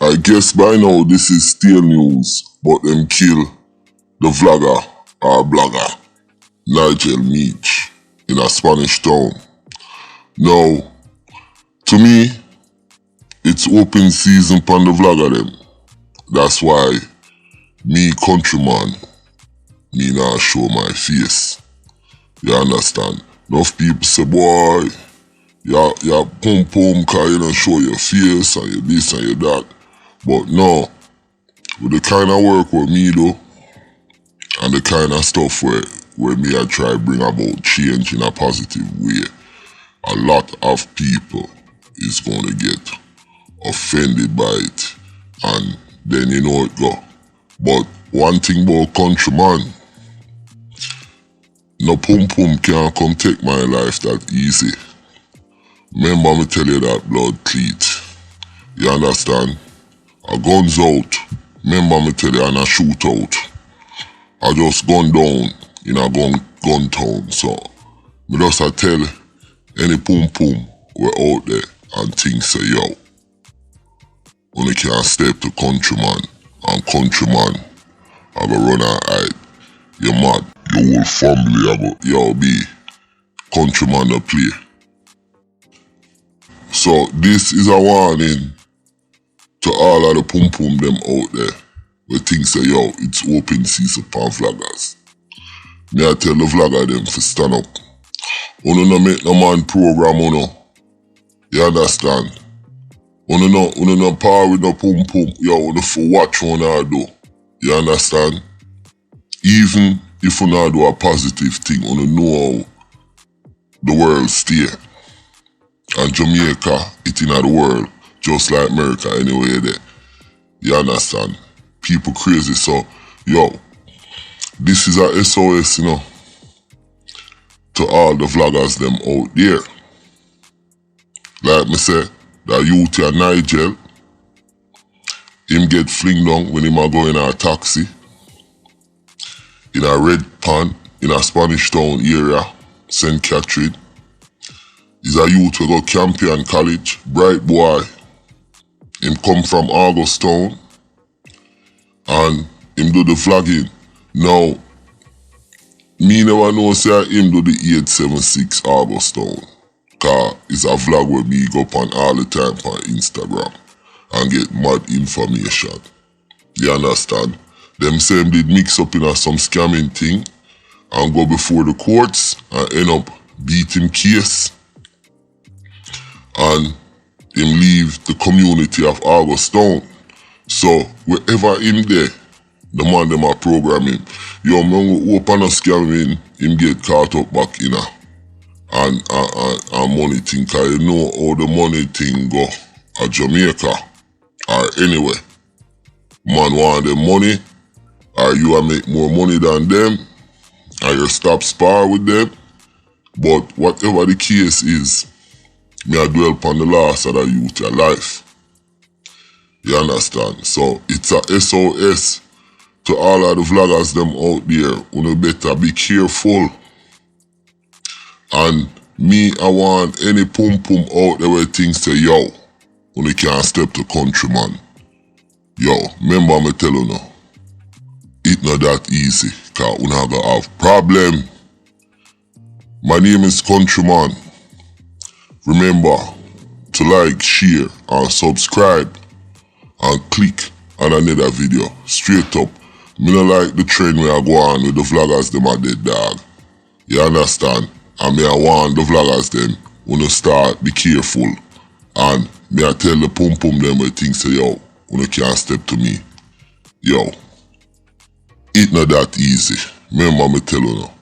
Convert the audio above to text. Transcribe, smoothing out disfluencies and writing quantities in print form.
I guess by now this is still news, but them kill the vlogger or blogger Nigel BigMeech in a Spanish town. Now, to me, it's open season pon the vlogger them. That's why me countryman, me not show my face. You understand? Enough people say, boy, you pum pum cause you don't show your face and you this and you that. But no, with the kind of work with me do, and the kind of stuff where me I try bring about change in a positive way, a lot of people is gonna get offended by it, and then you know it go. But one thing about countryman, no pum pum can't come take my life that easy. Remember me tell you that blood cleat. You understand? A guns out. Remember me tell you and a shootout. I just gun down in a gun town. So me just I tell any pum pum we out there and think say yo, only can't step to countryman, and countryman I go run and hide. You mad? Your whole family I go yo be countryman to play. So this is a warning to all of the pum pum them out there where things say yo, it's open season for vloggers. Me I tell the vlogger them to stand up. Uno no make no man program uno. You understand? Uno no power with no pum pum. Yo, uno for watch uno do. You understand? Even if uno do a positive thing, uno know how the world stay. And Jamaica, it in the world, just like America anyway there. You understand? People crazy, so yo, this is a SOS, you know, to all the vloggers them out there. Like me say, that youth here Nigel, him get fling down when him a go in a taxi, in a red pan, in a Spanish town area, St. Catherine. He's a youth who go Campion College, bright boy. Him come from Augustown and him do the vlogging. Now, me never know say him do the 876 Augustown. Cause it's a vlog where me go on all the time on Instagram and get mad information. You understand? Them same did mix up in a some scamming thing and go before the courts and end up beating case. And him leave the community of Augustown. So wherever him there, the man them a program him. Yo, man will open a scamming, him get caught up back in and money thing. Cause you know how the money thing go at Jamaica or anywhere. Man want them money, or you a make more money than them, or you stop spar with them. But whatever the case is, me I dwell upon the loss of the youth your life. You understand? So it's a SOS to all of the vloggers them out there. You better be careful. And me I want any pum pum out there where things say yo, you can't step to countryman. Yo, remember me tell you now, it not that easy, cause you not gonna have problem. My name is Countryman. Remember to like, share, and subscribe, and click on another video. Straight up, me no like the trend where I go on with the vloggers them a dead dog. You understand? And me I want the vloggers them, wanna start be careful. And me I tell the pum pum them where things say yo, you can't step to me. Yo, it not that easy. Remember me tell you now.